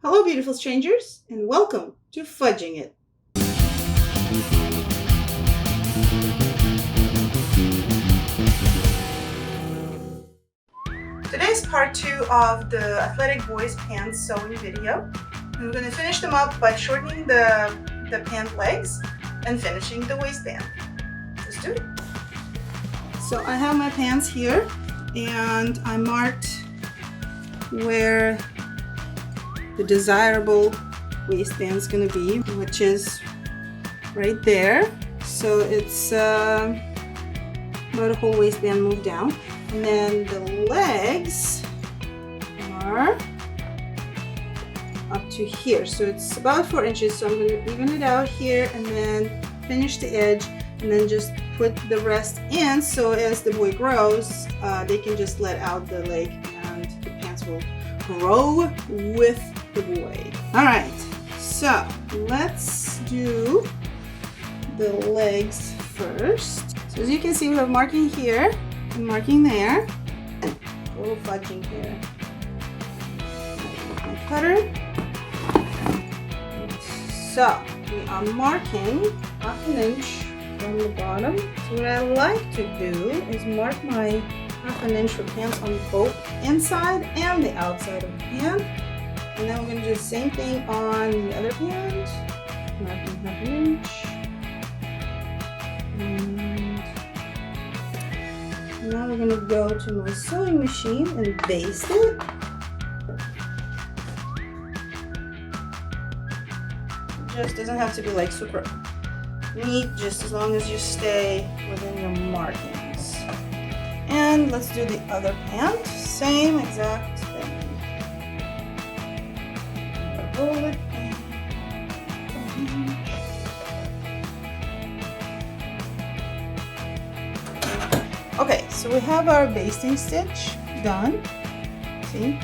Hello, beautiful strangers, and welcome to Fudging It. Today's part 2 of the athletic boys pants sewing video. And we're going to finish them up by shortening the pant legs and finishing the waistband. Let's do it. So I have my pants here, and I marked where the desirable waistband is going to be, which is right there. So it's about a whole waistband moved down, and then the legs are up to here, so it's about 4 inches. So I'm going to even it out here and then finish the edge and then just put the rest in, so as the boy grows they can just let out the leg and the pants will grow with the boy. Alright, so let's do the legs first. So as you can see, we have marking here and marking there, and a little fudging here. My cutter. So we are marking 1/2 inch from the bottom. So what I like to do is mark my 1/2 inch for pants on both inside and the outside of the pant. And then we're going to do the same thing on the other pant. Marking 1/2 inch. And now we're going to go to my sewing machine and baste it. It just doesn't have to be like super neat, just as long as you stay within your markings. And let's do the other pant. Same exact thing. Roll it. Okay, so we have our basting stitch done. See?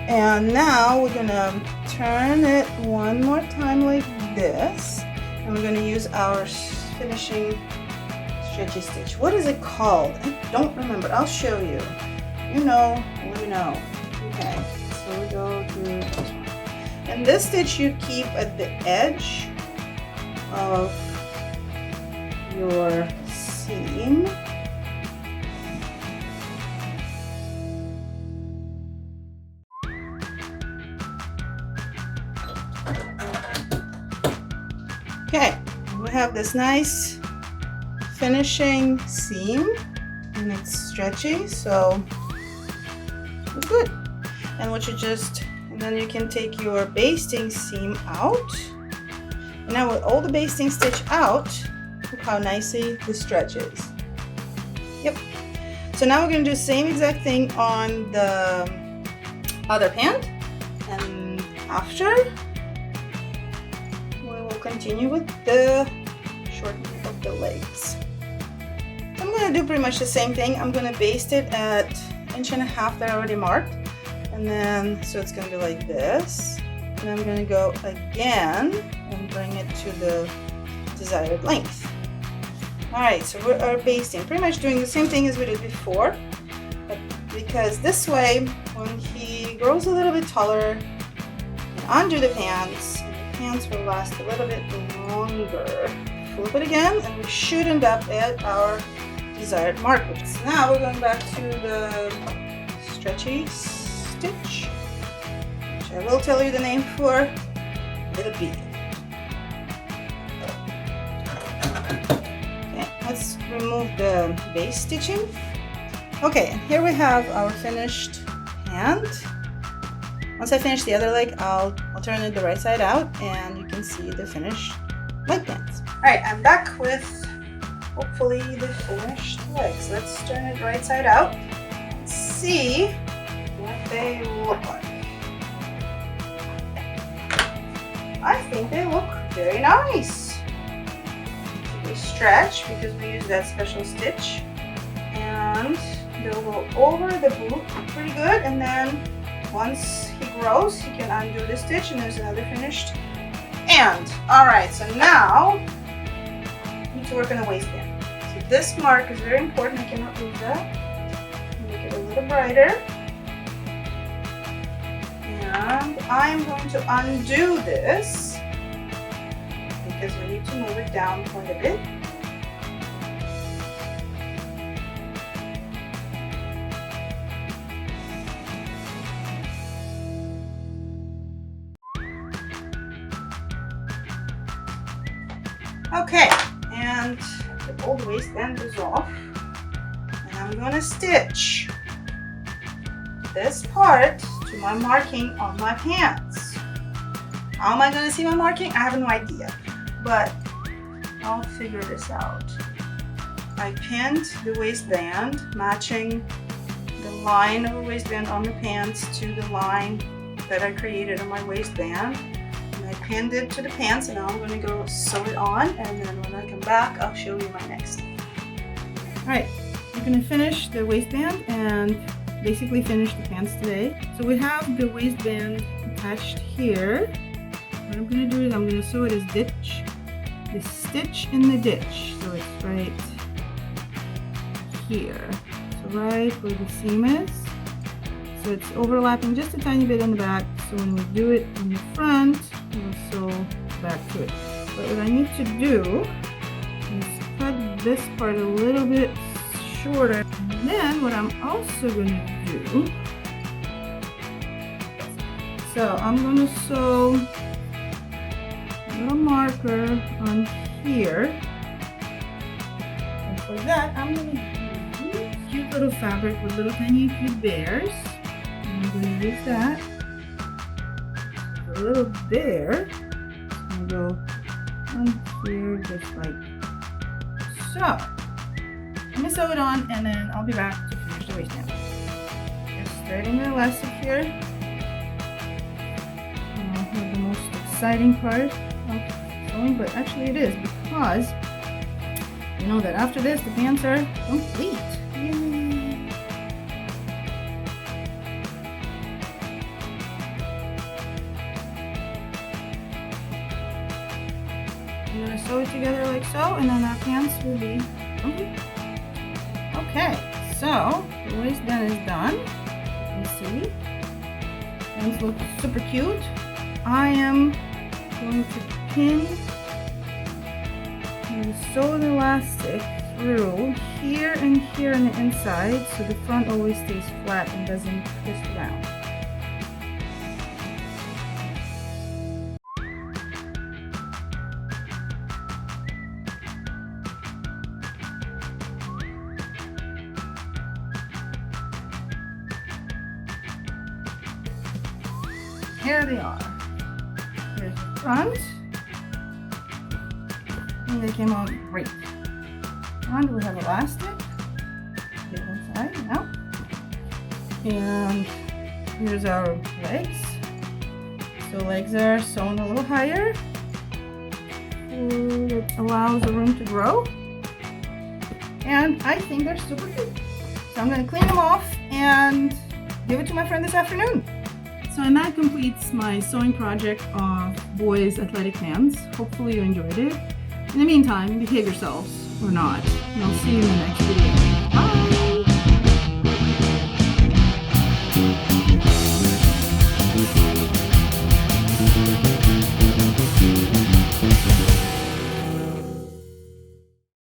And now we're gonna turn it one more time like this. And we're gonna use our finishing stretchy stitch. What is it called? I don't remember. I'll show you. You know, let me know. Okay, so we go to this one. And this stitch you keep at the edge of your seam. Okay, we have this nice finishing seam, and it's stretchy, so it's good. And then you can take your basting seam out. And now with all the basting stitch out, look how nicely this stretches. Yep. So now we're going to do the same exact thing on the other pant, and after continue with the shortening of the legs. I'm going to do pretty much the same thing. I'm going to baste it at 1.5 inches that I already marked, and then so it's going to be like this, and I'm going to go again and bring it to the desired length. Alright, so we are basting, pretty much doing the same thing as we did before, but because this way when he grows a little bit taller, you can undo the pants. Pants will last a little bit longer. Flip it again, and we should end up at our desired mark. So now we're going back to the stretchy stitch, which I will tell you the name for a little bit. Okay, let's remove the base stitching. Okay, and here we have our finished pant. Once I finish the other leg, I'll turn it the right side out, and you can see the finished leg pants. Alright, I'm back with hopefully the finished legs. Let's turn it right side out and see what they look like. I think they look very nice. They stretch because we use that special stitch, and they'll go over the boot pretty good, and then once he grows, he can undo the stitch, and there's another finished end. Alright, so now we need to work on the waistband. So this mark is very important. I cannot lose that. Make it a little brighter. And I'm going to undo this because we need to move it down quite a bit. Okay, and the old waistband is off, and I'm gonna stitch this part to my marking on my pants. How am I gonna see my marking? I have no idea, but I'll figure this out. I pinned the waistband, matching the line of the waistband on the pants to the line that I created on my waistband. I pinned it to the pants, and now I'm going to go sew it on, and then when I come back I'll show you my next step. Alright, we're going to finish the waistband and basically finish the pants today. So we have the waistband attached here. What I'm going to do is I'm going to sew it as ditch, the stitch in the ditch, so it's right here, so right where the seam is. So it's overlapping just a tiny bit in the back, so when we do it in the front, we'll sew back to it. But what I need to do is cut this part a little bit shorter. And then what I'm also going to do, so I'm going to sew a little marker on here. And for that, I'm going to use cute little fabric with little tiny cute bears. I'm going to use that. A little bear. I'm going to go on here just like so. I'm going to sew it on, and then I'll be back to finish the waistband. Just starting the elastic here. And I'll have the most exciting part of sewing, but actually it is, because you know that after this the pants are complete. Yay. I'm going to sew it together like so, and then our pants will be complete. Okay, so the waistband is done. You see, pants look super cute. I am going to pin and sew the elastic through here and here on the inside, so the front always stays flat and doesn't twist around. Here they are. Here's the front. And they came out great. And we have elastic. Get inside now. And here's our legs. So legs are sewn a little higher. It allows the room to grow. And I think they're super cute. So I'm going to clean them off and give it to my friend this afternoon. So and that completes my sewing project of boys' athletic pants. Hopefully you enjoyed it. In the meantime, behave yourselves or not, and I'll see you in the next video.